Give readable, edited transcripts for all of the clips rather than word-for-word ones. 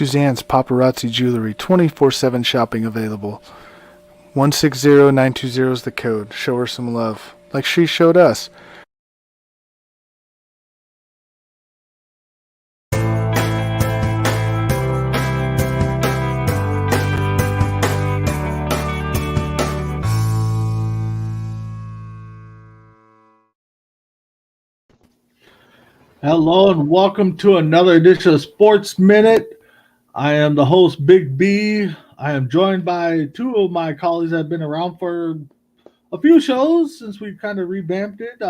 Suzanne's Paparazzi Jewelry, 24/7 shopping available. 160920 is the code. Show her some love, like she showed us. Hello and welcome to another edition of Sports Minute. I am the host, Big B. I am joined by two of my colleagues that have been around for a few shows since we kind of revamped it.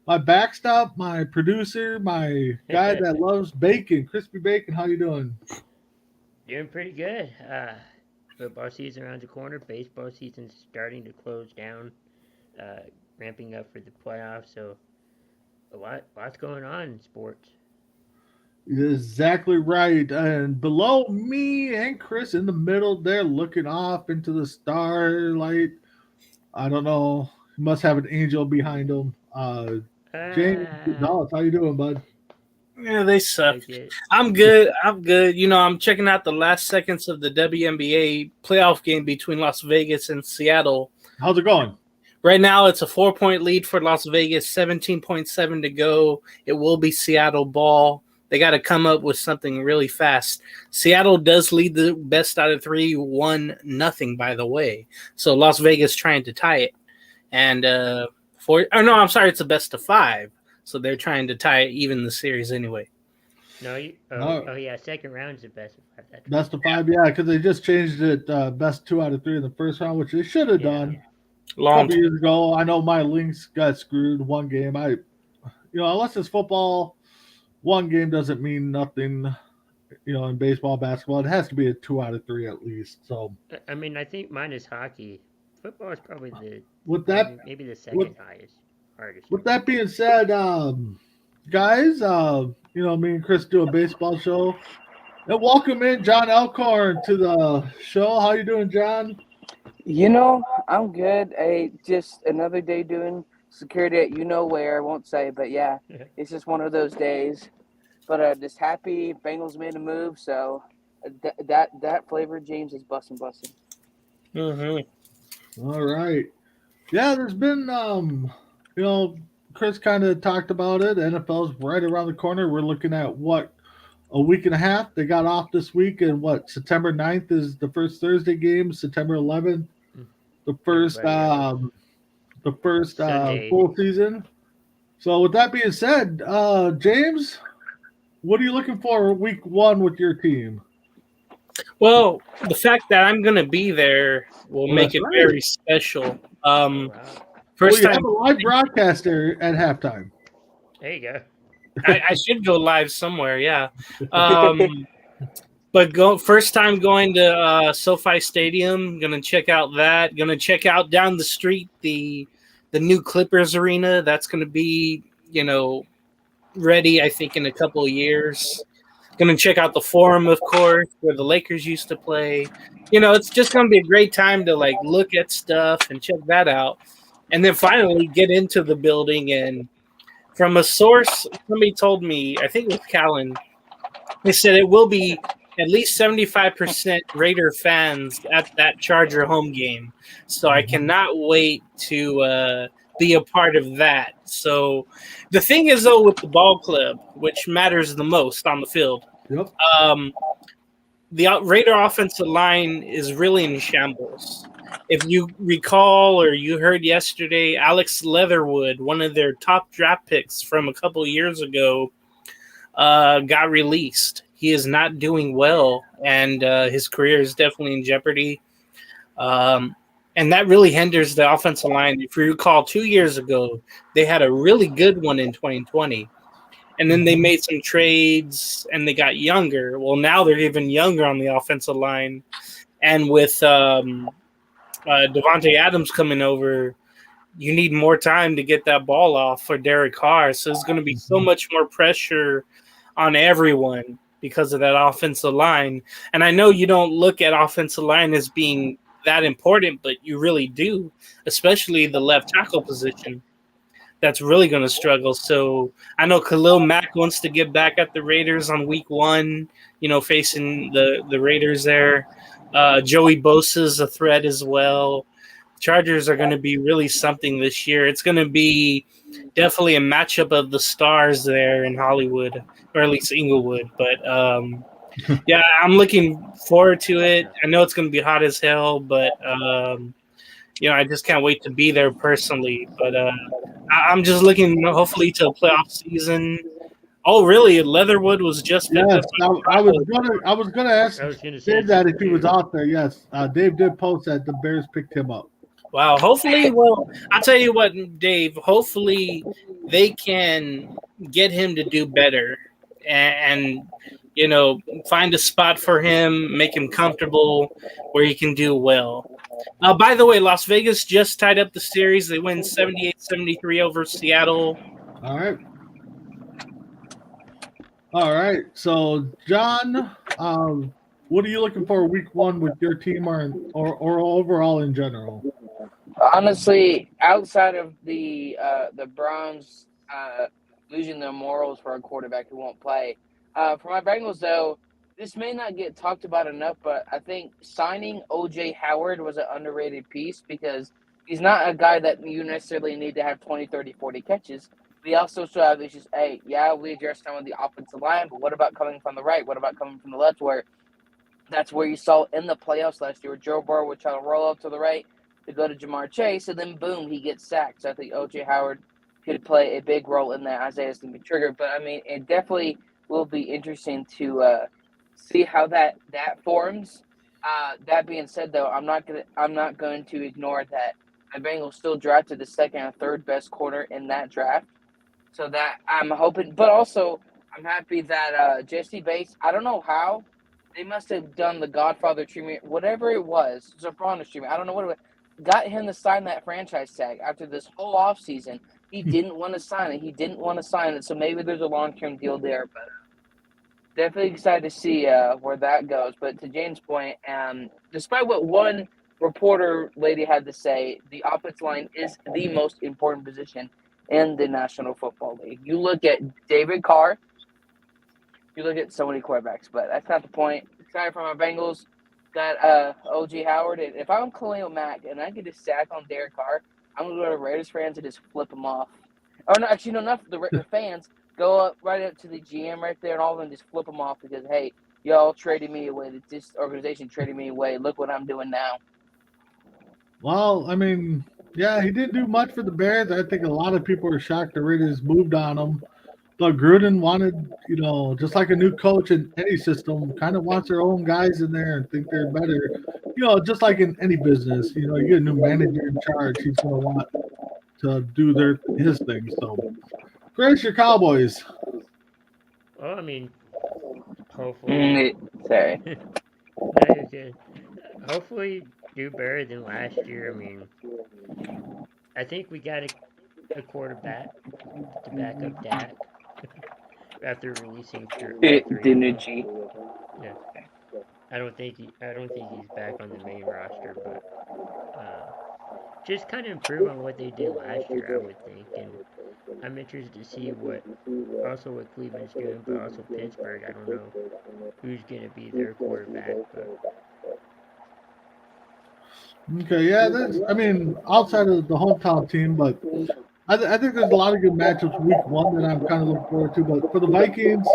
My backstop, my producer, my guy that loves bacon, crispy bacon. How you doing? Doing pretty good. Football season around the corner. Baseball season's starting to close down, ramping up for the playoffs. So lots going on in sports. Exactly right. And below me and Chris in the middle, they're looking off into the starlight. I don't know. He must have an angel behind him. James Gonzalez, how you doing, bud? Yeah, they suck. I'm good. You know, I'm checking out the last seconds of the WNBA playoff game between Las Vegas and Seattle. How's it going? Right now, it's a 4-point lead for Las Vegas, 17.7 to go. It will be Seattle ball. They got to come up with something really fast. Seattle does lead the best out of 3, 1-0, by the way. So Las Vegas trying to tie it. And it's a best of 5. So they're trying to tie even the series anyway. Yeah, second round's the best of 5. Best of 5, yeah, because they just changed it best 2 out of 3 in the first round, which they should have done. A couple years ago. I know my Lynx got screwed one game. Unless it's football, one game doesn't mean nothing. In baseball, basketball, it has to be a 2 out of 3 at least. So I mean, I think mine is hockey. Football is probably maybe the second hardest. With that being said, guys, me and Chris do a baseball show, and welcome in John Elkhorn to the show. How you doing, John? I'm good. Just another day doing security at where. I won't say, but yeah, it's just one of those days. But just happy Bengals made a move, so that flavor James is busting. Mm-hmm. All right. Yeah, there's been Chris kind of talked about it. NFL's right around the corner. We're looking at a week and a half. They got off this week, and September 9th is the first Thursday game. September 11th, the first full season. So with that being said, James, what are you looking for week 1 with your team? Well, the fact that I'm going to be there will make it very special. First time, have a live broadcaster at halftime. There you go. I should go live somewhere, yeah. But first time going to SoFi Stadium, gonna check out that. Gonna check out down the street the new Clippers arena. That's gonna be ready, I think, in a couple of years. Gonna check out the Forum, of course, where the Lakers used to play. It's just gonna be a great time to look at stuff and check that out, and then finally get into the building. And from a source, somebody told me, I think it was Callan, they said it will be at least 75% Raider fans at that Charger home game. So I cannot wait to be a part of that. So the thing is, though, with the ball club, which matters the most on the field, the Raider offensive line is really in shambles. If you recall or you heard yesterday, Alex Leatherwood, one of their top draft picks from a couple of years ago, got released. He is not doing well, and his career is definitely in jeopardy. And that really hinders the offensive line. If you recall, 2 years ago, they had a really good one in 2020. And then they made some trades, and they got younger. Well, now they're even younger on the offensive line. And with Devontae Adams coming over, you need more time to get that ball off for Derek Carr. So there's going to be so much more pressure on everyone because of that offensive line. And I know you don't look at offensive line as being that important, but you really do, especially the left tackle position. that's really going to struggle. So I know Khalil Mack wants to get back at the Raiders on week 1, facing the Raiders there. Joey Bosa's a threat as well. Chargers are going to be really something this year. It's going to be definitely a matchup of the stars there in Hollywood, or at least Inglewood. But yeah, I'm looking forward to it. I know it's going to be hot as hell, but I just can't wait to be there personally. But I'm just looking, hopefully, to a playoff season. Oh, really? Leatherwood was just picked Yes, up. I was gonna ask I was gonna say Dave that if he too. was out there. Yes, Dave did post that the Bears picked him up. Wow. Hopefully, well, I'll tell you what, Dave. Hopefully, they can get him to do better and find a spot for him, make him comfortable where he can do well. By the way, Las Vegas just tied up the series. They win 78-73 over Seattle. All right. All right. So, John, what are you looking for week 1 with your team or overall in general? Honestly, outside of the Browns losing their morals for a quarterback who won't play, for my Bengals though, this may not get talked about enough, but I think signing O.J. Howard was an underrated piece because he's not a guy that you necessarily need to have 20, 30, 40 catches. We also still have issues. Hey, yeah, we addressed some of the offensive line, but what about coming from the right? What about coming from the left? That's where you saw in the playoffs last year, Joe Burrow would try to roll up to the right to go to Jamar Chase, and then boom, he gets sacked. So I think O.J. Howard could play a big role in that. Isaiah's going to be triggered, but I mean, it definitely will be interesting to see how that forms. That being said, though, I'm not going to ignore that the Bengals still drafted the second and third best corner in that draft. So that I'm hoping, but also I'm happy that Jesse Bates. I don't know how they must have done the Godfather treatment, whatever it was, Sopranos treatment. I don't know what it was. Got him to sign that franchise tag after this whole offseason. He didn't want to sign it. So maybe there's a long-term deal there. But definitely excited to see where that goes. But to James' point, despite what one reporter lady had to say, the offensive line is the most important position in the National Football League. You look at David Carr, you look at so many quarterbacks, but that's not the point. Excited for my Bengals. Got O.J. Howard. And if I'm Khalil Mack and I get a sack on Derek Carr, I'm going to go to Raiders fans and just flip them off. Or no, actually, no, not the fans. Go up right up to the GM right there and all of them just flip them off because, hey, y'all traded me away. This organization traded me away. Look what I'm doing now. Well, I mean, yeah, he didn't do much for the Bears. I think a lot of people were shocked the Raiders moved on him. But Gruden wanted, just like a new coach in any system, kind of wants their own guys in there and think they're better. Just like in any business, you get a new manager in charge, he's going to want to do his thing. So, grace your Cowboys. Well, I mean, hopefully. Sorry. No, you're good. Hopefully, do better than last year. I mean, I think we got a quarterback to back up Dak after releasing Dinucci. Yeah, I don't think he's back on the main roster, but just kind of improve on what they did last year, I would think. And I'm interested to see what Cleveland's doing, but also Pittsburgh. I don't know who's gonna be their quarterback, but. Okay, yeah, outside of the hometown team, but I think there's a lot of good matchups week 1 that I'm kind of looking forward to. But for the Vikings,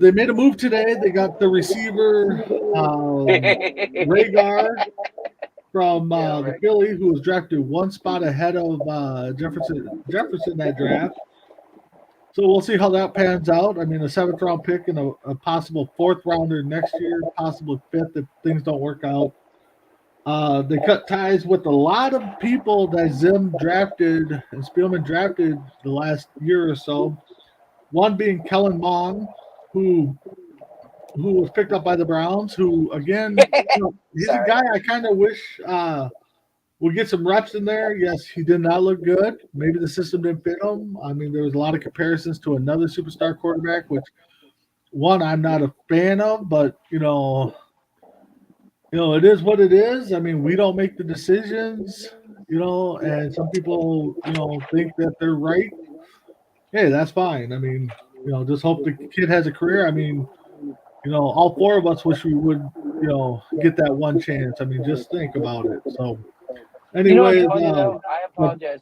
they made a move today. They got the receiver, Rhaegar from the Phillies, who was drafted one spot ahead of Jefferson that draft. So we'll see how that pans out. I mean, a 7th-round pick and a possible 4th-rounder next year, possible 5th if things don't work out. They cut ties with a lot of people that Zim drafted and Spielman drafted the last year or so. One being Kellen Mond, who was picked up by the Browns, who, again, he's a guy I kind of wish would get some reps in there. Yes, he did not look good. Maybe the system didn't fit him. I mean, there was a lot of comparisons to another superstar quarterback, which, one, I'm not a fan of, but, it is what it is. I mean, we don't make the decisions. and some people, think that they're right. Hey, that's fine. I mean, just hope the kid has a career. I mean, all four of us wish we would, get that one chance. I mean, just think about it. So, You know what's anyways, funny though? I apologize.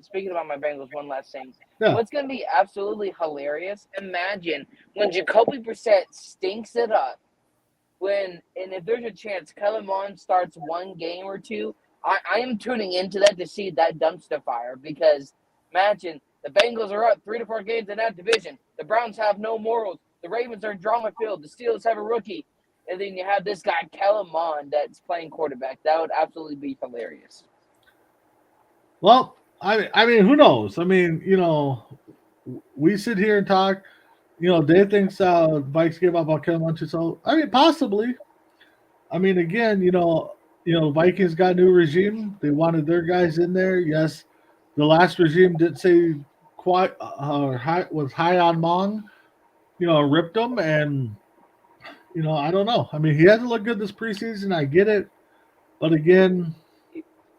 Speaking about my Bengals, one last thing. yeah, What's going to be absolutely hilarious? Imagine when Jacoby Brissett stinks it up. And if there's a chance Kellen Mond starts one game or two, I am tuning into that to see that dumpster fire, because imagine the Bengals are up 3 to 4 games in that division. The Browns have no morals. The Ravens are drama filled. The Steelers have a rookie. And then you have this guy, Kellen Mond, that's playing quarterback. That would absolutely be hilarious. well, I mean, who knows? I mean, we sit here and talk. Dave thinks Vikes gave up on Kellen Mond, so I mean, possibly. I mean, again, Vikings got a new regime. They wanted their guys in there. Yes, the last regime did say quite was high on Mong. Ripped him, and I don't know. I mean, he hasn't looked good this preseason. I get it, but again,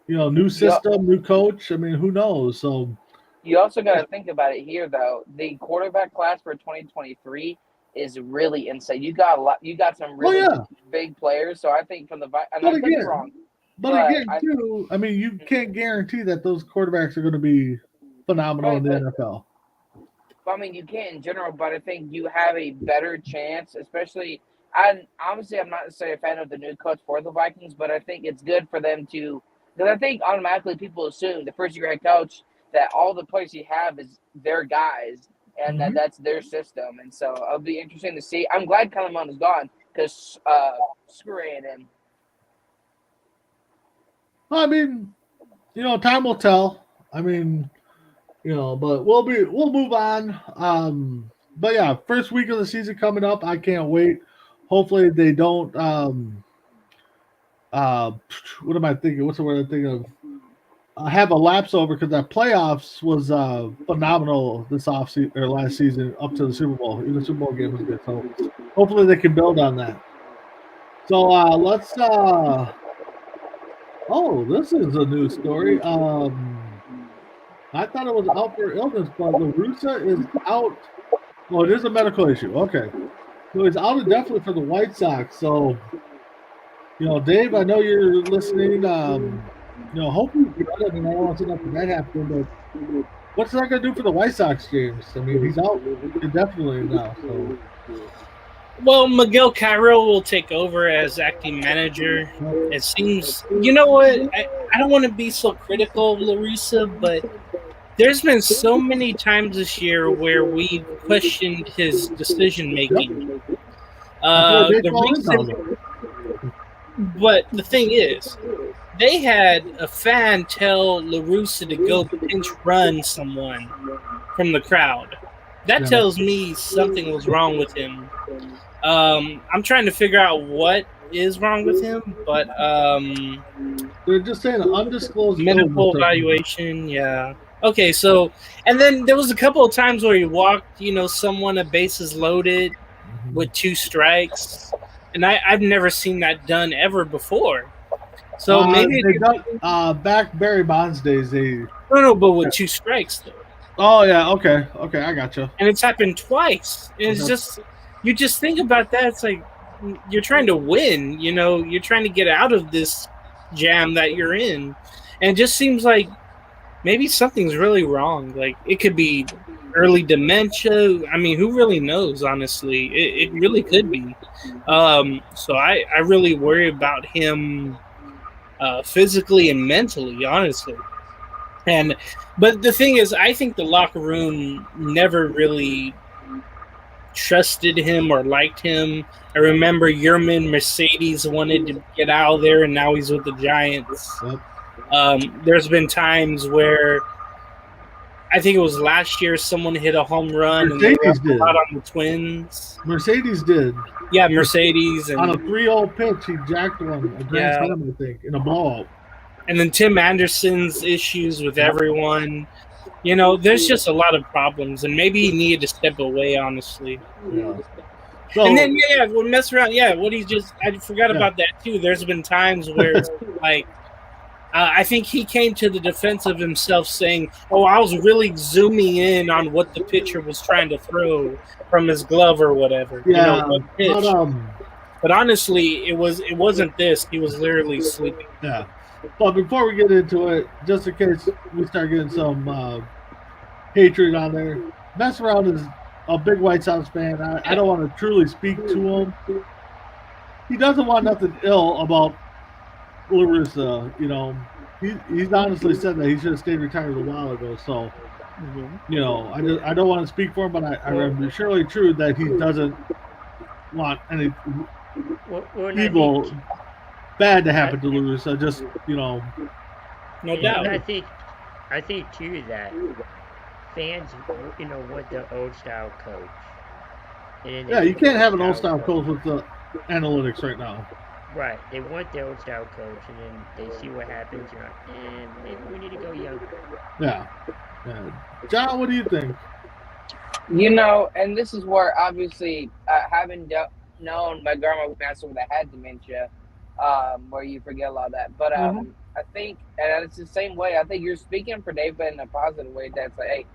new system, new coach. I mean, who knows? So you also got to think about it here, though. The quarterback class for 2023 is really insane. You got some really big players. So I think from the and I could be wrong. But again, too, I mean, you can't guarantee that those quarterbacks are going to be phenomenal in the NFL. I mean, you can in general, but I think you have a better chance, especially. Obviously, I'm not necessarily a fan of the new coach for the Vikings, but I think it's good for them to, because I think automatically people assume the first-year head coach that all the players he have is their guys, and that's their system. And so it'll be interesting to see. I'm glad Kellen Mond is gone, because screw A&M. Well, I mean, time will tell. I mean, but we'll move on. But yeah, first week of the season coming up. I can't wait. Hopefully they don't. What am I thinking? What's the word I'm thinking of? Have a lapse over, because that playoffs was phenomenal this offseason or last season up to the Super Bowl. Even the Super Bowl game was good. So hopefully they can build on that. So let's. Oh, this is a new story. I thought it was out for illness, but La Russa is out. Oh, it is a medical issue. Okay. So he's out indefinitely for the White Sox. So, Dave, I know you're listening. Hope you get it. I mean, I don't want to see nothing that happen, but what's that going to do for the White Sox, James? I mean, he's out indefinitely now. So. Well, Miguel Cairo will take over as acting manager. It seems, you know what? I don't want to be so critical of La Russa, but there's been so many times this year where we questioned his decision making. But the thing is, they had a fan tell La Russa to go pinch run someone from the crowd. That tells me something was wrong with him. I'm trying to figure out what is wrong with him, but they're just saying an undisclosed medical evaluation. Yeah. Okay. So, and then there was a couple of times where he walked, someone a bases loaded with 2 strikes, and I've never seen that done ever before. So maybe they got back Barry Bonds days. No, but with 2 strikes though. Oh yeah. Okay, I gotcha. And it's happened twice. It's just. You just think about that. It's like you're trying to win, you're trying to get out of this jam that you're in. And it just seems like maybe something's really wrong. Like it could be early dementia. I mean, who really knows, honestly? It really could be. So I really worry about him physically and mentally, honestly. But the thing is, I think the locker room never really trusted him or liked him. I remember Yerman Mercedes wanted to get out of there, and now he's with the Giants. There's been times where I think it was last year someone hit a home run Mercedes and they were out on the Twins. Mercedes did. Yeah, Mercedes. And, on a 3-0 pitch, he jacked one, a grand slam, I think, in a blowout. And then Tim Anderson's issues with everyone. There's just a lot of problems, and maybe he needed to step away, honestly. Yeah. So, and then, we'll mess around. Yeah, I forgot about that, too. There's been times where it's like I think he came to the defense of himself saying, "Oh, I was really zooming in on what the pitcher was trying to throw from his glove or whatever, Yeah, what pitch." but But honestly, it wasn't this. He was literally sleeping. yeah. But before we get into it, just in case we start getting some hatred on there, Mess Around is a big White Sox fan. I don't want to truly speak to him. He doesn't want nothing ill about Larissa. He's honestly said that he should have stayed retired a while ago. So, I don't want to speak for him, but I'm surely true that he doesn't want any Well, evil, bad to happen to Larissa. Just No and doubt. I think too that fans, want the old style coach. And then you can't have an old style coach. coach with the analytics right now. Right, they want the old style coach, and then they see what happens. You're like, maybe we need to go younger. Yeah. John, what do you think? And this is where obviously having known my grandma passed away that had dementia, where you forget a lot of that. But I think, and it's the same way. I think you're speaking for Dave in a positive way. That's like, hey,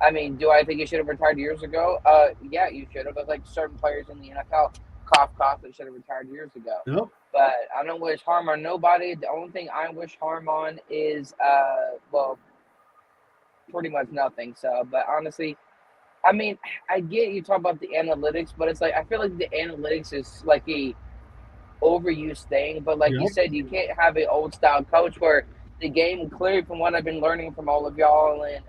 I mean, do I think you should have retired years ago? Yeah, you should have. But like certain players in the NFL, cough, they should have retired years ago. Yep. But I don't wish harm on nobody. The only thing I wish harm on is, pretty much nothing. So, but honestly, I mean, I get you talk about the analytics, but it's like I feel like the analytics is like a overused thing. But like you said, you can't have an old style coach where the game clearly, from what I've been learning from all of y'all and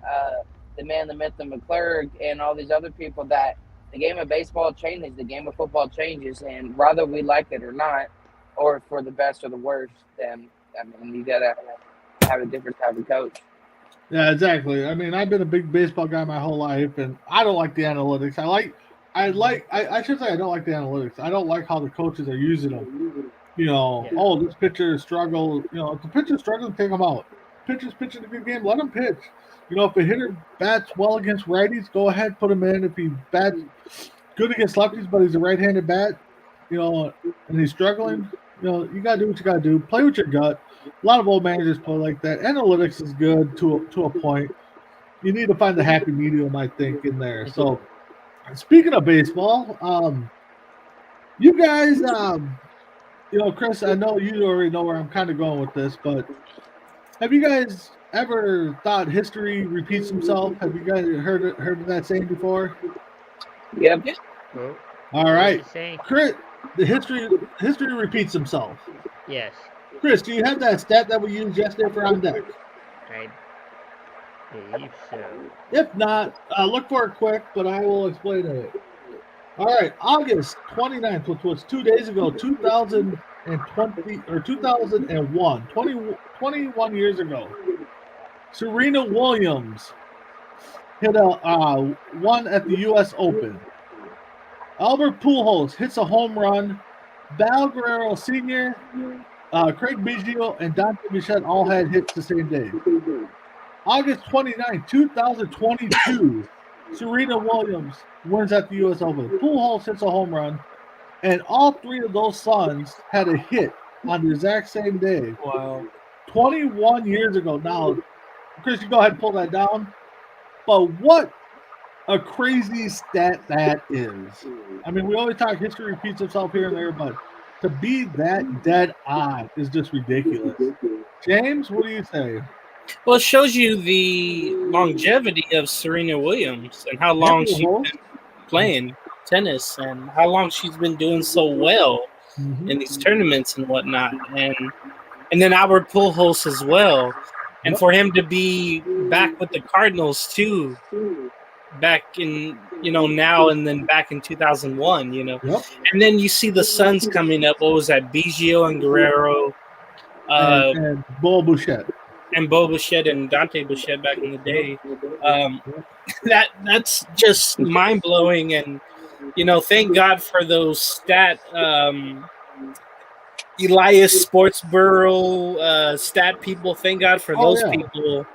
the man, the myth, the McClurg, and all these other people, that the game of baseball changes, the game of football changes, and whether we like it or not, or for the best or the worst, then I mean you gotta have a different type of coach. Yeah, exactly. I mean, I've been a big baseball guy my whole life, and I don't like the analytics. I should say I don't like the analytics. I don't like how the coaches are using them. Oh, this pitcher struggled. If the pitcher's struggling, take him out. Pitcher's pitching a good game, let him pitch. If a hitter bats well against righties, go ahead, put him in. If he bats good against lefties, but he's a right-handed bat, and he's struggling, you got to do what you got to do. Play with your gut. A lot of old managers play like that. Analytics is good to a point. You need to find the happy medium, I think, in there. So, speaking of baseball, you guys, Chris, I know you already know where I'm kind of going with this, but have you guys ever thought history repeats itself? Have you guys heard of that saying before? Yep. Well, All right, saying? Chris, the history repeats itself. Yes. Chris, do you have that stat that we used yesterday for On Deck? I believe so. If not, look for it quick, but I will explain it. All right, August 29th, which was 2 days ago, 2020 or 2001, 21 years ago. Serena Williams hit a one at the U.S. Open. Albert Pujols hits a home run. Val Guerrero Sr., Craig Biggio, and Dante Bichette all had hits the same day. August 29, 2022, Serena Williams wins at the U.S. Open. Pujols hits a home run, and all three of those sons had a hit on the exact same day. Wow. 21 years ago. Now, Chris, you go ahead and pull that down. But what a crazy stat that is. I mean, we always talk history repeats itself here and there, but to be that dead on is just ridiculous. James, what do you say? Well, it shows you the longevity of Serena Williams and how long she's been playing tennis and how long she's been doing so well in these tournaments and whatnot. And then Albert Pujols as well. And for him to be back with the Cardinals too, back in, now and then back in 2001, And then you see the Suns coming up. What was that? Biggio and Guerrero. And Bo Bichette. And Bo Bichette and Dante Bichette back in the day. That's just mind-blowing. And, thank God for those Elias Sportsboro stat people. Thank God for those people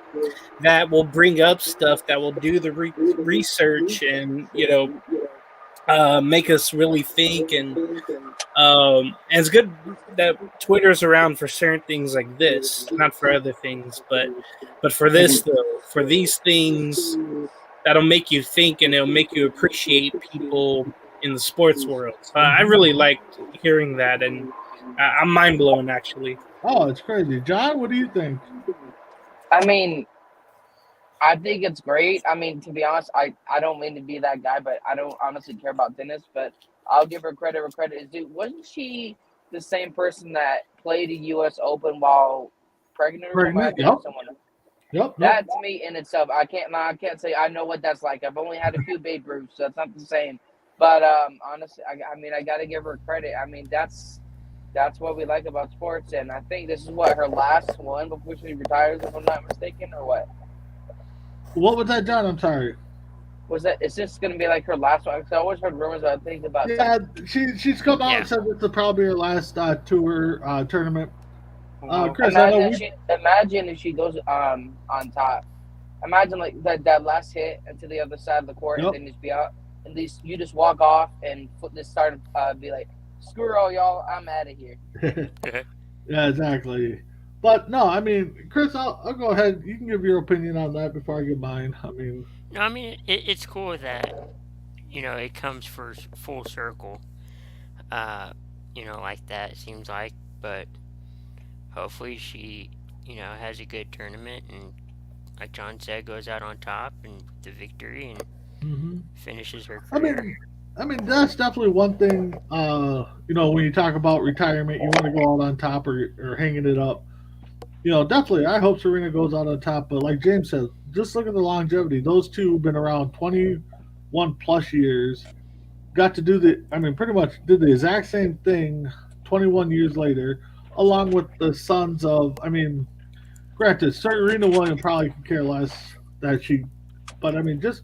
that will bring up stuff, that will do the research and, make us really think, and it's good that Twitter's around for certain things like this, not for other things, but for this though, for these things that'll make you think and it'll make you appreciate people in the sports world. So I really liked hearing that, and I'm mind blown actually. Oh, it's crazy. John, what do you think? I mean, I think it's great. I mean, to be honest, I don't mean to be that guy, but I don't honestly care about tennis. But I'll give her credit where credit is due. Wasn't she the same person that played a U.S. Open while pregnant or something? I Pregnant, think yep. someone. Yep. That to me in itself, I can't say I know what that's like. I've only had a few Babe Ruths, so that's not the same. But honestly, I mean, I got to give her credit. I mean, that's what we like about sports, and I think this is what her last one before she retires, if I'm not mistaken, or what? What was that, John? I'm sorry. Was that? Is this going to be like her last one? Because I always heard rumors. I think about. Yeah, she's come out Yeah. and said this is probably her last tour tournament. Chris, I know Imagine if she goes on top. Imagine like that last hit into the other side of the court, Yep. and then just be out. At least you just walk off and this start be like, screw all y'all, I'm out of here. Yeah, exactly. But no, I mean, Chris, I'll go ahead. You can give your opinion on that before I give mine. I mean, No, I mean it's cool that it comes full circle. Like that it seems like, but hopefully she has a good tournament and, like John said, goes out on top and the victory and finishes her career. I mean that's definitely one thing. When you talk about retirement, you want to go out on top or hanging it up. Definitely, I hope Serena goes out on top. But like James said, just look at the longevity. Those two have been around 21 plus years. Got to do pretty much did the exact same thing 21 years later, along with the sons of, granted, Serena Williams probably could care less but just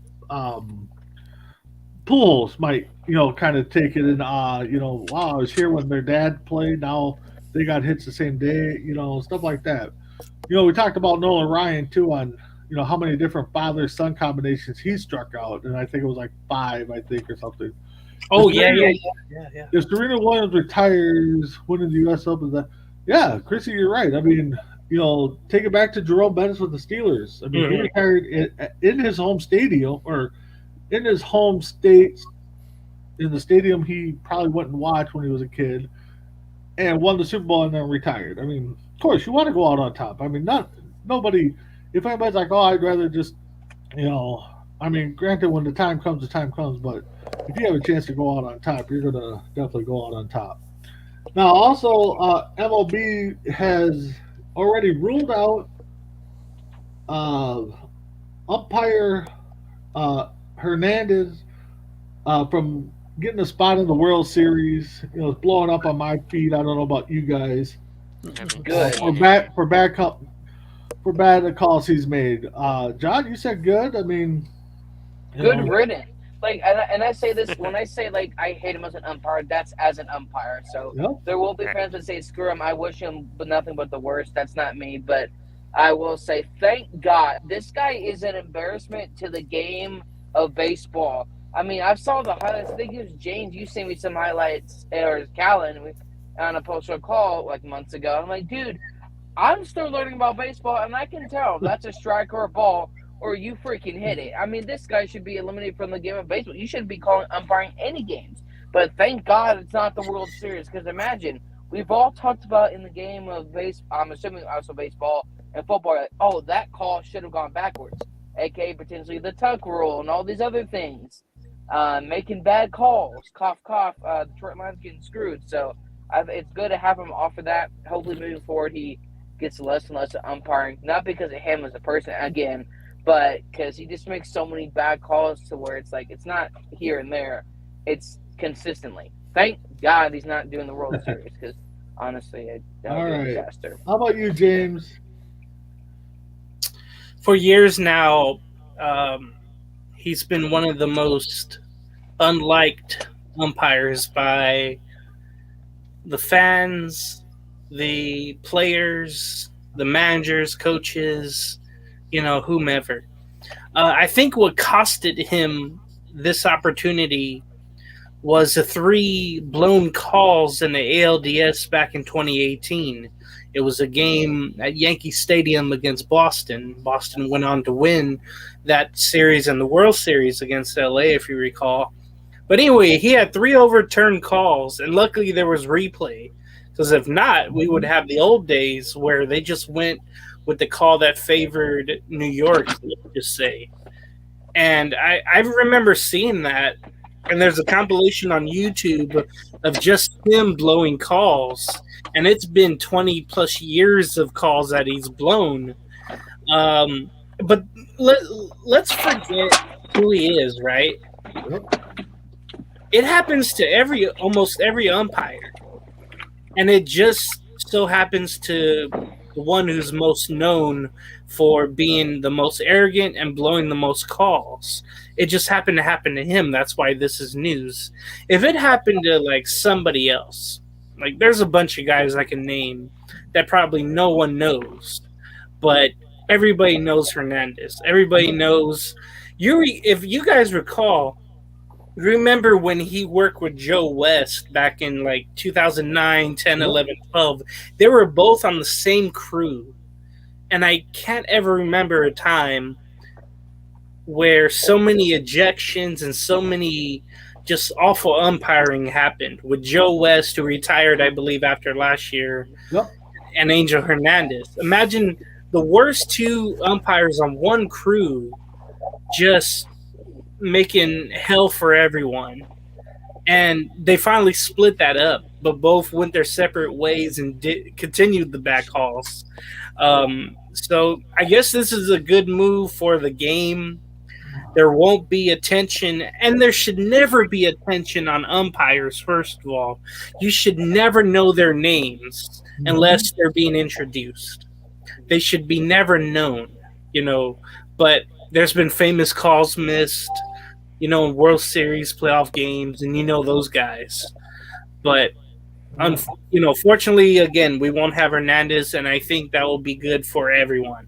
Pujols might, kind of take it and, wow, I was here when their dad played. Now they got hits the same day, stuff like that. We talked about Nolan Ryan too on, how many different father-son combinations he struck out, and I think it was like 5, I think, or something. Oh, If yeah. If Serena Williams retires winning the U.S. Open, Chrissy, you're right. Take it back to Jerome Bettis with the Steelers. He retired in his home stadium, or in his home state, in the stadium he probably went and watched when he was a kid, and won the Super Bowl and then retired. Of course, you want to go out on top. Nobody. If anybody's like, oh, I'd rather just, granted, when the time comes, but if you have a chance to go out on top, you're going to definitely go out on top. Now, also, MLB has already ruled out umpire Hernandez from getting a spot in the World Series. It's blowing up on my feed. I don't know about you guys. Good. For bad calls he's made. John, you said good. Good riddance. And I say this when I say I hate him as an umpire. That's as an umpire. So there will be fans that say screw him. I wish him nothing but the worst. That's not me, but I will say thank God this guy is an embarrassment to the game of baseball. I saw the highlights. I think it was James. You sent me some highlights, or Callan, on a post-show call months ago. I'm like, dude, I'm still learning about baseball, and I can tell if that's a strike or a ball, or you freaking hit it. This guy should be eliminated from the game of baseball. You shouldn't be umpiring any games. But thank God it's not the World Series, because imagine, we've all talked about in the game of baseball, I'm assuming also baseball and football, that call should have gone backwards, aka potentially the tuck rule and all these other things. Making bad calls, cough, cough, Detroit Lions getting screwed. So it's good to have him offer that. Hopefully moving forward he gets less and less of umpiring, not because of him as a person, again, but because he just makes so many bad calls to where it's it's not here and there, it's consistently. Thank God he's not doing the World Series, because honestly, that would be a disaster. How about you, James? For years now, he's been one of the most unliked umpires by the fans, the players, the managers, coaches, whomever. I think what costed him this opportunity was the 3 blown calls in the ALDS back in 2018. It was a game at Yankee Stadium against Boston. Boston went on to win that series and the World Series against LA, if you recall. But anyway, he had 3 overturned calls, and luckily there was replay. Because if not, we would have the old days where they just went with the call that favored New York, let's just say. And I remember seeing that, and there's a compilation on YouTube of just him blowing calls, and it's been 20 plus years of calls that he's blown. But let's forget who he is, right? It happens to almost every umpire, and it just so happens to the one who's most known for being the most arrogant and blowing the most calls. It just happened to happen to him. That's why this is news. If it happened to like somebody else, like there's a bunch of guys I can name that probably no one knows, but everybody knows Hernandez. Everybody knows if you guys recall, remember when he worked with Joe West back in like 2009, 10, 11, 12? They were both on the same crew. And I can't ever remember a time where so many ejections and so many just awful umpiring happened with Joe West, who retired, I believe, after last year, and Angel Hernandez. Imagine the worst 2 umpires on one crew just making hell for everyone. And they finally split that up, but both went their separate ways and continued the back hauls. So I guess this is a good move for the game. There won't be attention, and there should never be attention on umpires, first of all. You should never know their names unless they're being introduced. They should be never known, but there's been famous calls missed, in World Series playoff games, and those guys. But fortunately, again, we won't have Hernandez, and I think that will be good for everyone.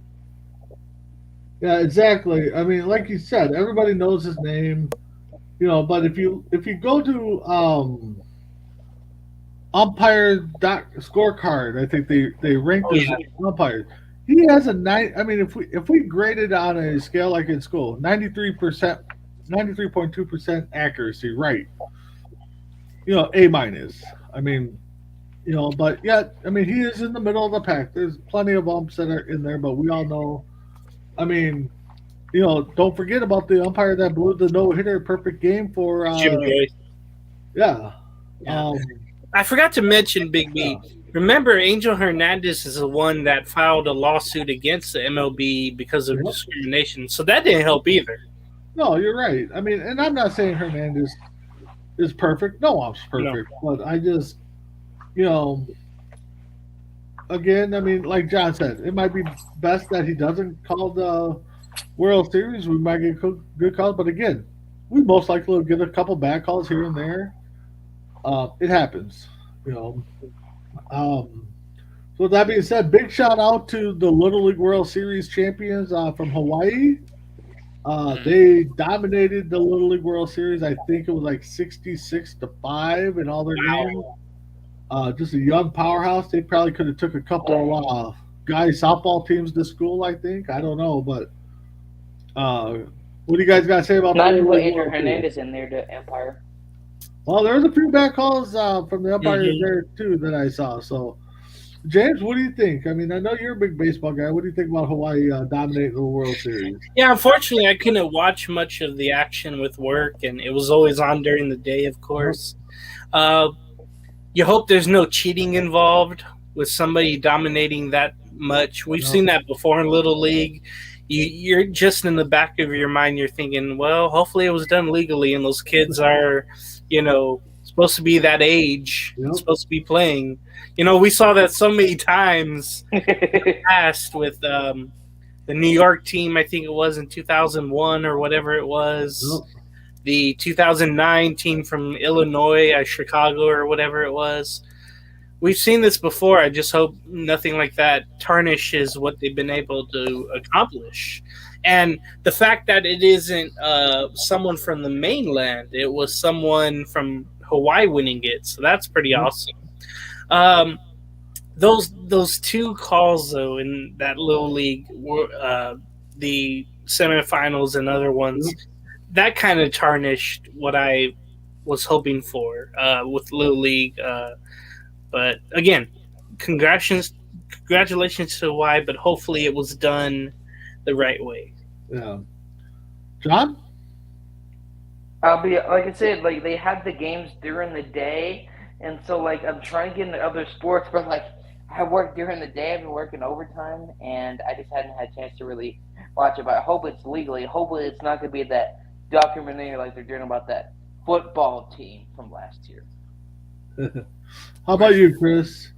Yeah, exactly. I mean, like you said, everybody knows his name, but if you go to umpire scorecard, I think they ranked his umpires. He has a 9. I mean, if we graded on a scale like in school, 93.2% accuracy, right? A minus. I mean, but yet, I mean, he is in the middle of the pack. There's plenty of umps that are in there, but we all know. I mean, don't forget about the umpire that blew the no-hitter perfect game for Jim Joyce. Yeah. I forgot to mention Big B. Remember, Angel Hernandez is the one that filed a lawsuit against the MLB because of discrimination. So that didn't help either. No, you're right. I mean, and I'm not saying Hernandez is perfect. No one's perfect. No. But I just, again, I mean, like John said, it might be best that he doesn't call the World Series. We might get good calls. But again, we most likely will get a couple bad calls here and there. It happens, So that being said, big shout out to the Little League World Series champions from Hawaii. They dominated the Little League World Series. I think it was like 66-5 in all their games. Just a young powerhouse. They probably could have took a couple of guys softball teams to school. I think. I don't know, but what do you guys got to say about? Not to put Andrew Hernandez in there to umpire. Well, there was a few bad calls from the umpires there too that I saw. So, James, what do you think? I mean, I know you're a big baseball guy. What do you think about Hawaii dominating the World Series? Yeah, unfortunately, I couldn't watch much of the action with work, and it was always on during the day, of course. You hope there's no cheating involved with somebody dominating that much. We've seen that before in Little League. You're just in the back of your mind, you're thinking, well, hopefully it was done legally, and those kids are, supposed to be that age, supposed to be playing. We saw that so many times in the past with the New York team, I think it was in 2001 or whatever it was. The 2009 team from Illinois, Chicago or whatever it was. We've seen this before. I just hope nothing like that tarnishes what they've been able to accomplish. And the fact that it isn't someone from the mainland, it was someone from Hawaii winning it. So that's pretty awesome. Those two calls though in that little league were the semifinals and other ones that kind of tarnished what I was hoping for with little league. But again, congratulations to Hawaii, but hopefully it was done the right way. Yeah. John? I'll be like I said, like they had the games during the day, and so like I'm trying to get into other sports, but like I work during the day. I've been working overtime, and I just hadn't had a chance to really watch it. But I hope it's legally. Hopefully, it's not going to be that documentary like they're doing about that football team from last year. How about you, Chris?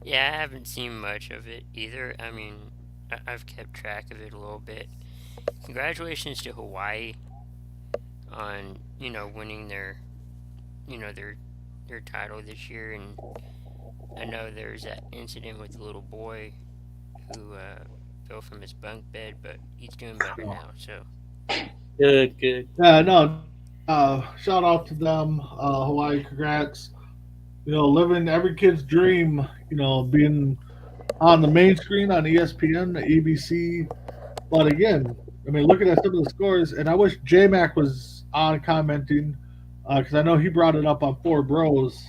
Yeah, I haven't seen much of it either. I mean, I've kept track of it a little bit. Congratulations to Hawaii on winning their title this year, and I know there's that incident with the little boy who fell from his bunk bed, but he's doing better now. So Good. Yeah, no. Shout out to them, Hawaii. Congrats. Living every kid's dream. Being on the main screen on ESPN, the ABC. But again, I mean, looking at some of the scores, and I wish J-Mac was on commenting because I know he brought it up on Four Bros.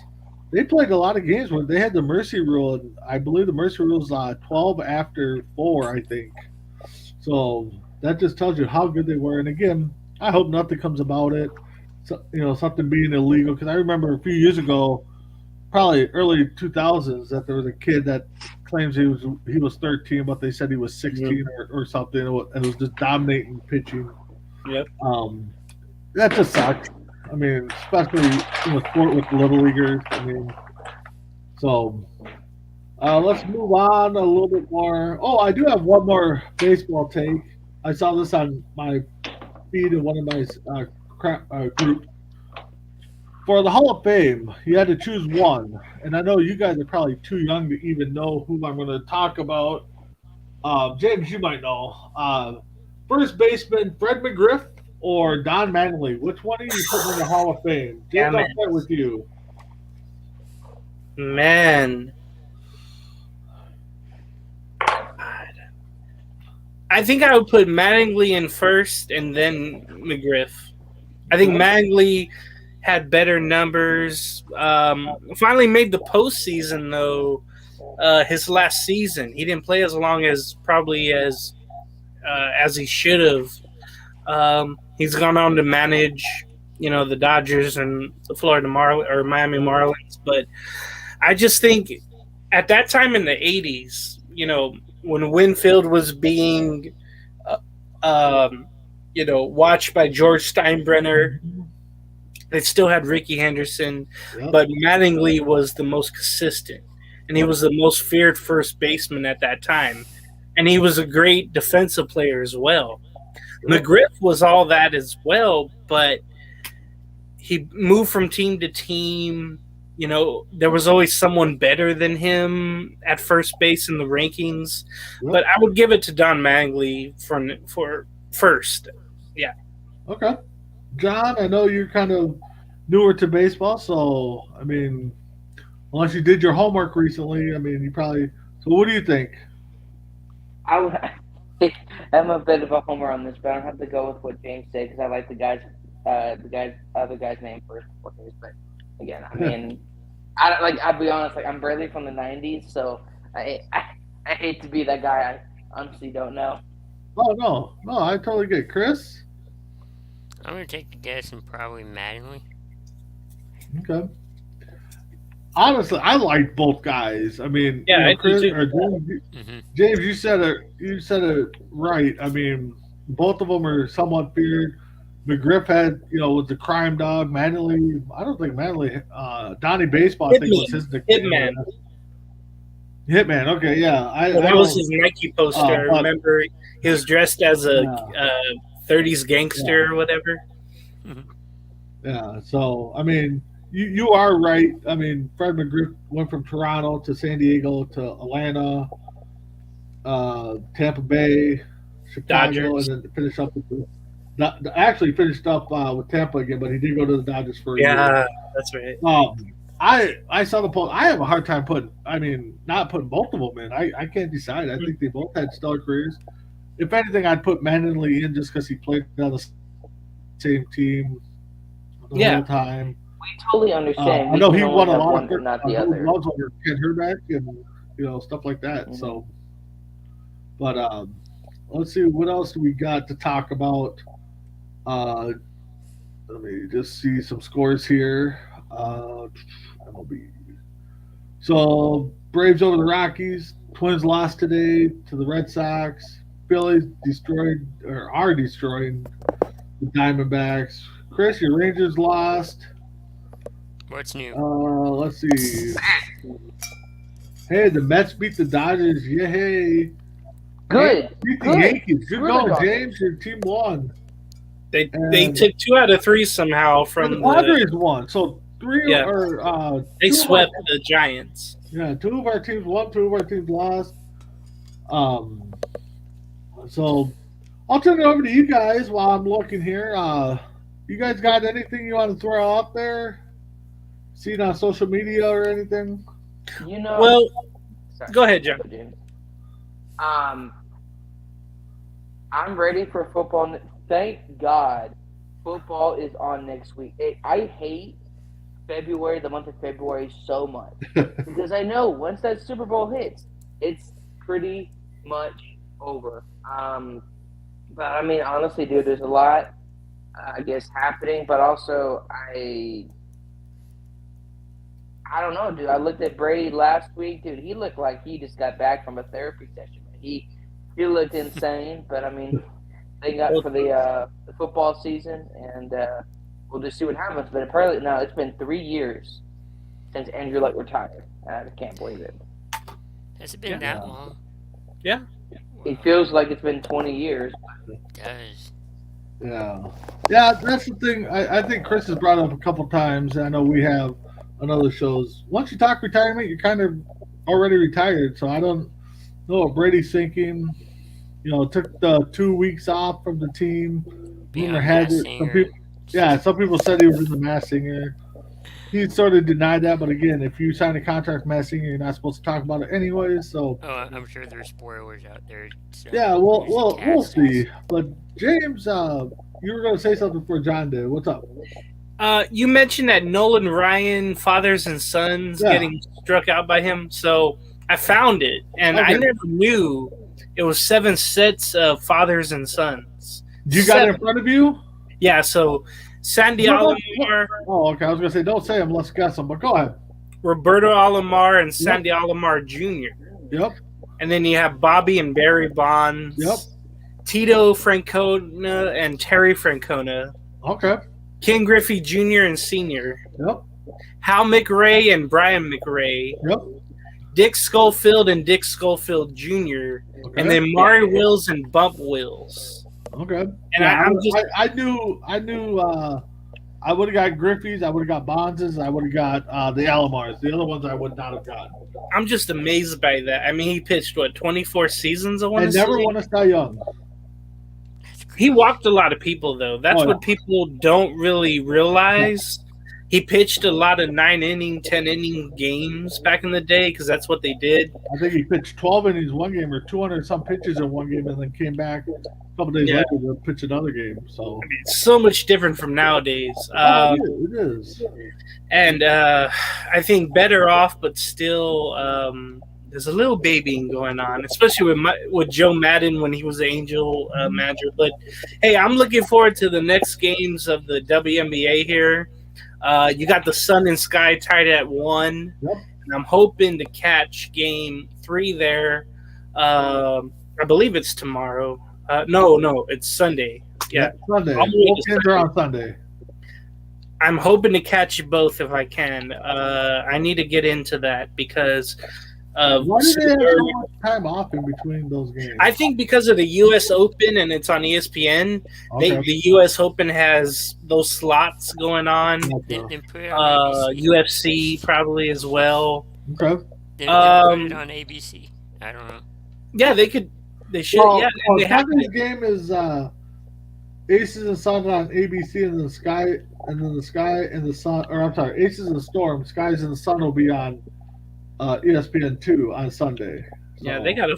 They played a lot of games where they had the mercy rule, and I believe the mercy rule is 12 after 4, I think. So that just tells you how good they were. And again, I hope nothing comes about it. So, something being illegal. Because I remember a few years ago, probably early 2000s, that there was a kid that claims he was 13, but they said he was 16 or something, and it was just dominating pitching. Yep. That just sucks. I mean, especially in a sport with little leaguers. I mean, so let's move on a little bit more. Oh, I do have one more baseball take. I saw this on my feed in one of my groups. For the Hall of Fame, you had to choose one, and I know you guys are probably too young to even know who I'm going to talk about. James, you might know. First baseman Fred McGriff or Don Mattingly? Which one are you putting in the Hall of Fame? James, I'll start with you. Man. I think I would put Mattingly in first and then McGriff. I think Mattingly had better numbers. Finally made the postseason though. His last season, he didn't play as long as probably as he should have. He's gone on to manage, the Dodgers and the Miami Marlins. But I just think at that time in the '80s, when Winfield was being, watched by George Steinbrenner. They still had Ricky Henderson, but Mattingly was the most consistent, and he was the most feared first baseman at that time. And he was a great defensive player as well. McGriff was all that as well, but he moved from team to team. There was always someone better than him at first base in the rankings. But I would give it to Don Mattingly for first. Yeah. Okay. John, I know you're kind of newer to baseball, so, I mean, unless you did your homework recently, I mean, you probably – so what do you think? I'm a bit of a homer on this, but I don't have to go with what James said because I like the other guy's name first before his. But again, I mean, I'll be honest, I'm barely from the '90s, so I hate to be that guy. I honestly don't know. Oh no, I totally get it. Chris. I'm gonna take the guess and probably Mattingly. Okay. Honestly, I like both guys. I mean, Chris or James, you said it right. I mean, both of them are somewhat feared. McGriff had, was the crime dog. Mattingly, I don't think Mattingly. Donnie Baseball, I think was his nickname. Hitman. Okay, yeah. That was his Nike poster. Remember, he was dressed as a 30s gangster or whatever. Yeah. So, I mean, you are right. I mean, Fred McGriff went from Toronto to San Diego to Atlanta, Tampa Bay. Chicago, Dodgers. and then finished up with actually finished up with Tampa again, but he did go to the Dodgers for a year. Yeah, that's right. I saw the poll. I have a hard time not putting both of them in. I can't decide. I think they both had stellar careers. If anything, I'd put Manley in just because he played on the same team the whole time. We totally understand. I know he won a lot one, of but not the who other. loves over Ken Herbeck and stuff like that. Mm-hmm. So, but let's see what else do we got to talk about. Let me just see some scores here. MLB. So Braves over the Rockies. Twins lost today to the Red Sox. Phillies are destroying the Diamondbacks. Chris, your Rangers lost. What's new? Let's see. Hey, the Mets beat the Dodgers. Yay! Good. Beat the Good. Yankees. Good Screw the going, Dodgers. James. Your team won. They took 2 out of 3 somehow from the Padres won. So three Yeah. or They two swept the Giants. Yeah, 2 of our teams won, 2 of our teams lost. So I'll turn it over to you guys while I'm looking here. You guys got anything you want to throw out there? See it on social media or anything? Well, Sorry. go ahead, John. I'm ready for football. Thank God football is on next week. I hate February, the month of February, so much because I know once that Super Bowl hits, it's pretty much over. But I mean, honestly, dude, there's a lot, I guess, happening. But also, I don't know, dude. I looked at Brady last week, dude. He looked like he just got back from a therapy session. He looked insane. But I mean, thank God for the football season, and we'll just see what happens. But apparently, now it's been 3 years since Andrew Luck retired. I can't believe it. Has it been that long? Yeah. It feels like it's been 20 years. It does. Yeah, that's the thing. I think Chris has brought up a couple times. I know we have on other shows. Once you talk retirement, you're kind of already retired. So I don't know what Brady's thinking. Took the 2 weeks off from the team. Rumor had it. Some people said he was in the Masked Singer. He sort of denied that, but again, if you sign a contract with Masked Singer, you're not supposed to talk about it anyway. So, I'm sure there's spoilers out there. So yeah, we'll see. But James, you were going to say something before John did. What's up? You mentioned that Nolan Ryan, Fathers and Sons, getting struck out by him. So I found it, and I never knew it was 7 sets of Fathers and Sons. You got it in front of you? Yeah, so Sandy Alomar. Oh, okay. I was going to say, don't say them. Let's guess them, but go ahead. Roberto Alomar and Sandy Alomar Jr. Yep. And then you have Bobby and Barry Bonds. Yep. Tito Francona and Terry Francona. Okay. Ken Griffey Jr. and Sr. Yep. Hal McRae and Brian McRae. Yep. Dick Schofield and Dick Schofield Jr. Okay. And then Maury Wills and Bump Wills. Okay. And I knew I would have got Griffey's, I would have got Bonds's, I would have got the Alomars. The other ones I would not have gotten. I'm just amazed by that. I mean, he pitched 24 seasons. I want to and say. never won a Cy Young. He walked a lot of people, though. That's what people don't really realize. He pitched a lot of 9-inning, 10-inning games back in the day because that's what they did. I think he pitched 12 innings one game or 200-some pitches in one game and then came back a couple days later to pitch another game. So I mean, it's so much different from nowadays. it is. And I think better off, but still there's a little babying going on, especially with Joe Madden when he was the Angel manager. But, hey, I'm looking forward to the next games of the WNBA here. You got the Sun and Sky tied at 1. Yep. And I'm hoping to catch game 3 there. I believe it's tomorrow. No, it's Sunday. Yeah. Sunday. Both games are on Sunday. I'm hoping to catch you both if I can. I need to get into that because why do they have so much time off in between those games? I think because of the U.S. Open and it's on ESPN, the U.S. Open has those slots going on. Then put it on ABC. UFC probably as well. Okay. Then put it on ABC. I don't know. Yeah, they could. They should, Well, yeah, and they have Sunday's game is Aces and Sun on ABC, and then the Sky, and then the Sky and the Sun, or I'm sorry, Aces and the Storm, Skies and the Sun will be on ESPN2 on Sunday. So, Yeah, they gotta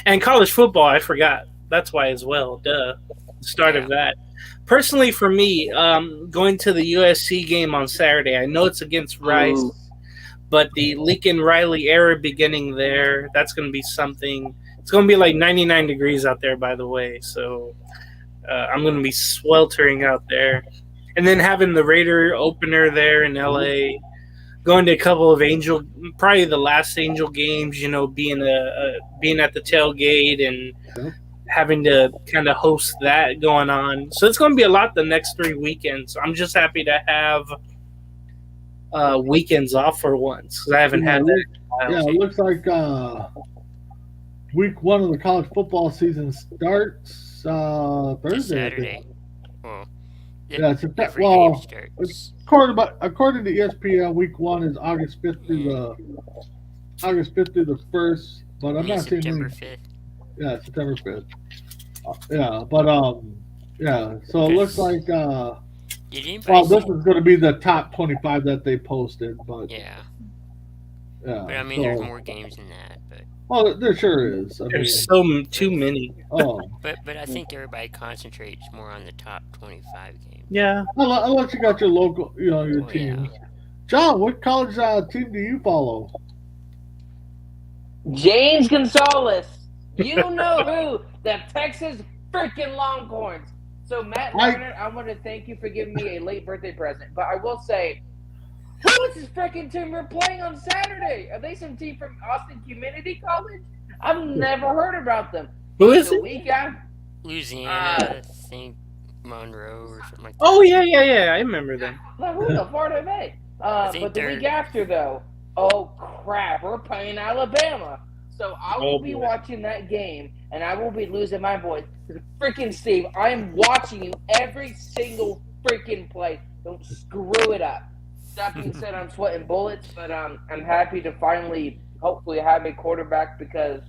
and college football. I forgot. That's why as well. Duh, the start of that. Personally, for me, going to the USC game on Saturday. I know it's against Rice, but the Lincoln Riley era beginning there. That's going to be something. It's going to be like 99 degrees out there, by the way. So I'm going to be sweltering out there, and then having the Raider opener there in LA. Going to a couple of probably the last Angel games, being being at the tailgate and having to kind of host that going on. So it's going to be a lot the next 3 weekends. I'm just happy to have weekends off for once because I haven't had that. Yeah, it looks like week 1 of the college football season starts Thursday. Saturday. Well, yeah, every game starts. According to ESPN, week 1 is August 5th through the 1st. But I'm not seeing September 5th. Yeah, September 5th. So it looks like this is going to be the top 25 that they posted, but yeah. But I mean, there's more games than that, but well, there sure is. There's too many. Oh, but I think everybody concentrates more on the top 25 games. Yeah. Unless you got your local, your team. Yeah. John, what college team do you follow? James Gonzalez. You know who? The Texas freaking Longhorns. So, Matt Lerner, I want to thank you for giving me a late birthday present. But I will say, who is this freaking team we're playing on Saturday? Are they some team from Austin Community College? I've never heard about them. Who is it? Louisiana, I think Monroe or something like that. Oh, yeah. I remember them. Well, who the fuck are they? But the week after, though, oh, crap, we're playing Alabama. So I will be watching that game, and I will be losing my voice. Freaking Steve, I am watching you every single freaking play. Don't screw it up. That being said, I'm sweating bullets, but I'm happy to finally, hopefully, have a quarterback because,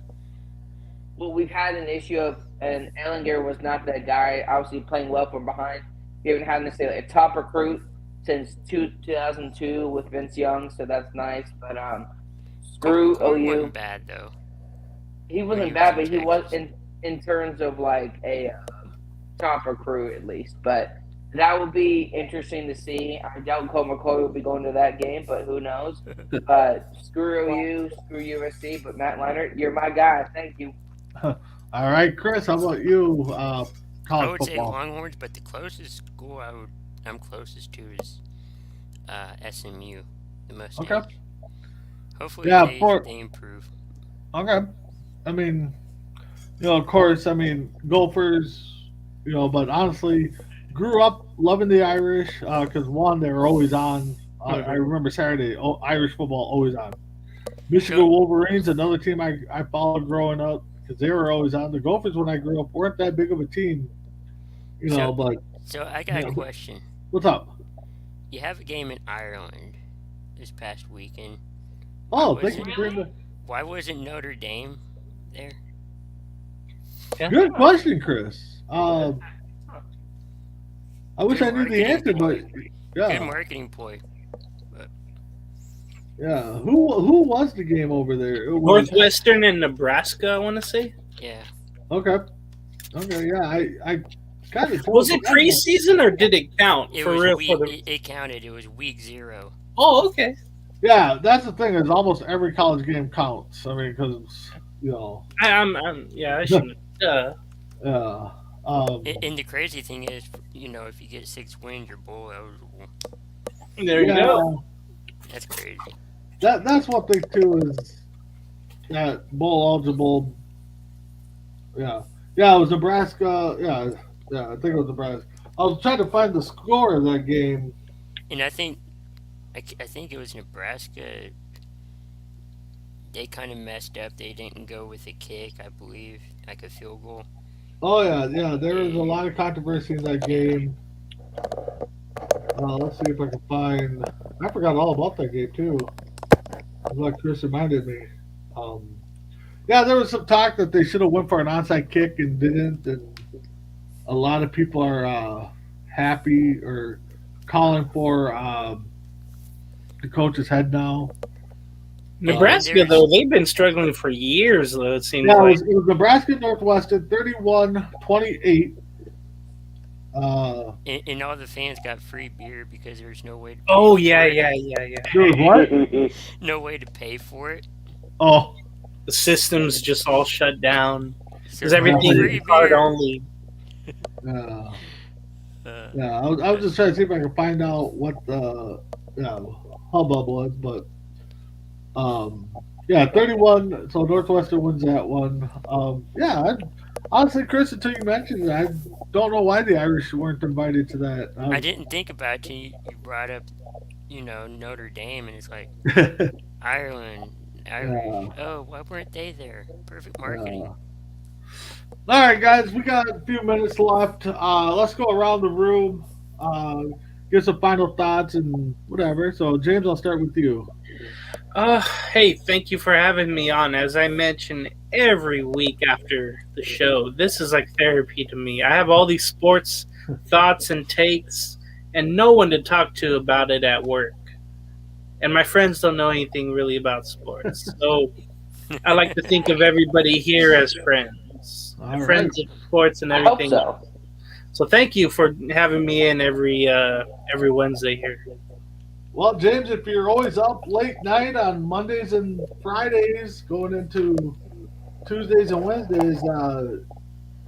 well, we've had an issue of, and Ellinger was not that guy, obviously playing well from behind. We haven't had necessarily a top recruit since 2002 with Vince Young, so that's nice. But screw OU. Wasn't bad though. He wasn't bad, but he was in terms of like a top recruit at least. But that would be interesting to see. I doubt Cole McCoy will be going to that game, but who knows? Screw OU, screw USC. But Matt Leinart, you're my guy. Thank you. All right, Chris, how about you? I would say football. Longhorns, but the closest school I'm closest to is SMU, the Mustangs. Okay. Hopefully they improve. Okay. I mean, of course, Gophers, but honestly, grew up loving the Irish because, one, they were always on. I remember Saturday, Irish football always on. Michigan Wolverines, another team I followed growing up because they were always on. The Gophers, when I grew up, weren't that big of a team, but. So I got a question. What's up? You have a game in Ireland this past weekend. Oh, thank you for bringing that. Why wasn't Notre Dame there? Good question, Chris. I wish Good I knew the answer, but yeah. Good marketing ploy. But Yeah. Who was the game over there? It was, Northwestern and Nebraska, I want to say. yeah. Okay. Yeah. I kind of. Was it preseason or did it count It for was real? it counted. It was week 0. Oh, okay. Yeah, that's the thing. Is almost every college game counts. Because I shouldn't. Yeah. And the crazy thing is, if you get 6 wins, you're bowl eligible. There you go. That's crazy. That's one thing too is that bowl eligible. Yeah. It was Nebraska. Yeah. I think it was Nebraska. I was trying to find the score of that game. And I think it was Nebraska. They kind of messed up. They didn't go with a kick, I believe, like a field goal. Oh yeah. There was a lot of controversy in that game. Let's see if I can find. I forgot all about that game too. Like Chris reminded me. Yeah, there was some talk that they should have went for an onside kick and didn't, and a lot of people are happy or calling for the coach's head now. And Nebraska, there's though, they've been struggling for years, though, it seems Yeah, like. it was Nebraska Northwestern 31-28. and all the fans got free beer because there's no way to pay Oh, for yeah, it. yeah. There was what? No way to pay for it. Oh, The system's just all shut down. So Because everything free is card beer. only. yeah. Uh, Yeah, I was just trying to see if I could find out what the hubbub was, but yeah, 31. So Northwestern wins that one. Honestly, Chris, until you mentioned it, I don't know why the Irish weren't invited to that. I didn't think about it till you brought up, Notre Dame, and it's like Ireland, Irish. Yeah. Oh, why weren't they there? Perfect Yeah. marketing. All right, guys, we got a few minutes left. Let's go around the room, get some final thoughts and whatever. So, James, I'll start with you. Hey, thank you for having me on. As I mentioned every week after the show, this is like therapy to me. I have all these sports thoughts and takes, and no one to talk to about it at work. And my friends don't know anything really about sports. So I like to think of everybody here as friends. All right. Friends of sports and I hope everything. so. So thank you for having me in every Wednesday here. Well, James, if you're always up late night on Mondays and Fridays, going into Tuesdays and Wednesdays,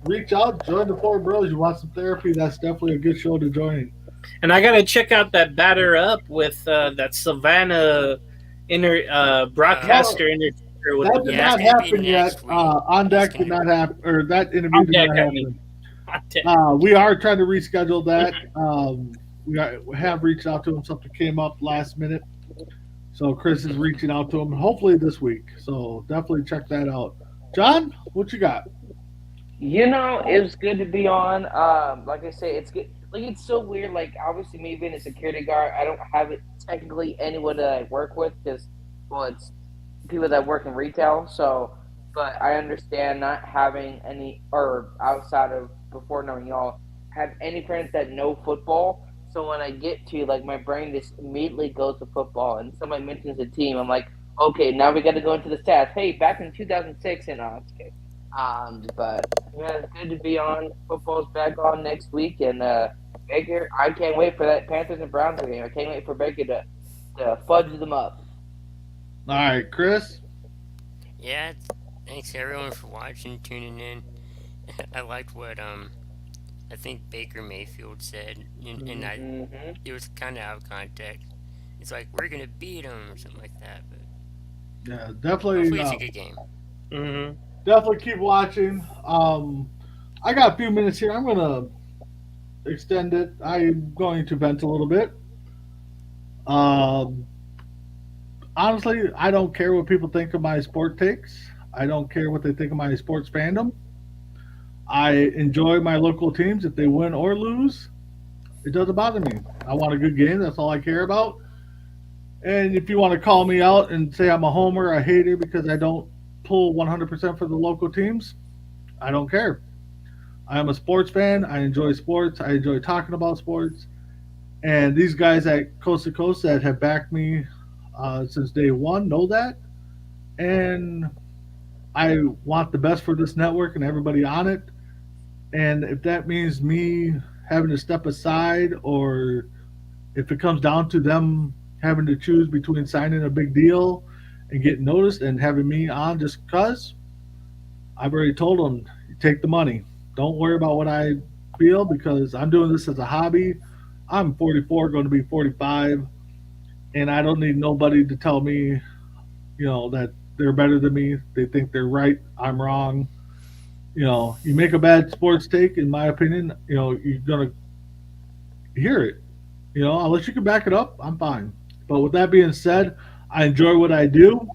reach out, join the Four Bros. You want some therapy? That's definitely a good show to join. And I gotta check out that Batter Up with that Savannah broadcaster interview with That the did Yeah, not it's gonna be happen yet. next week. On deck It's did gonna- not happen, or that interview On did deck, not I happen. mean. We are trying to reschedule that. We have reached out to him. Something came up last minute. So Chris is reaching out to him, hopefully this week. So definitely check that out. John, what you got? It was good to be on. Like I say, it's good. Like, it's so weird. Like, obviously, me being a security guard, I don't have it technically anyone that I work with because, well, it's people that work in retail. So, but I understand not having any, or outside of before knowing y'all, have any friends that know football. So when I get to, like, my brain just immediately goes to football, and somebody mentions a team, I'm like, okay, now we got to go into the stats. Hey, back in 2006, and it's okay. But yeah, it's good to be on. Football's back on next week, and Baker, I can't wait for that Panthers and Browns game. I can't wait for Baker to fudge them up. All right, Chris. Yeah, thanks everyone for watching, tuning in. I liked what I think Baker Mayfield said, and it was kind of out of context. It's like we're gonna beat them or something like that. But Yeah, definitely. hopefully it's a good game. Mm-hmm. Definitely keep watching. I got a few minutes here. I'm gonna extend it. I'm going to vent a little bit. Honestly, I don't care what people think of my sport takes. I don't care what they think of my sports fandom. I enjoy my local teams if they win or lose. It doesn't bother me. I want a good game. That's all I care about. And if you want to call me out and say I'm a homer, a hater because I don't pull 100% for the local teams, I don't care. I am a sports fan. I enjoy sports. I enjoy talking about sports. And these guys at Coast to Coast that have backed me since day one know that. And I want the best for this network and everybody on it. And if that means me having to step aside, or if it comes down to them having to choose between signing a big deal and getting noticed and having me on just because, I've already told them, take the money. Don't worry about what I feel because I'm doing this as a hobby. I'm 44, going to be 45, and I don't need nobody to tell me, that they're better than me. They think they're right. I'm wrong. You make a bad sports take, in my opinion, you're going to hear it. Unless you can back it up, I'm fine. But with that being said, I enjoy what I do.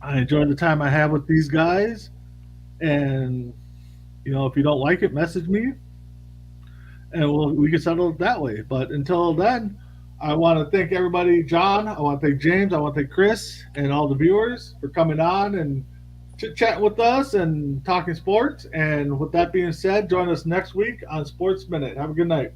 I enjoy the time I have with these guys. And, if you don't like it, message me. And we can settle it that way. But until then, I want to thank everybody, John. I want to thank James. I want to thank Chris and all the viewers for coming on and chit-chatting with us and talking sports. And with that being said, join us next week on Sports Minute. Have a good night.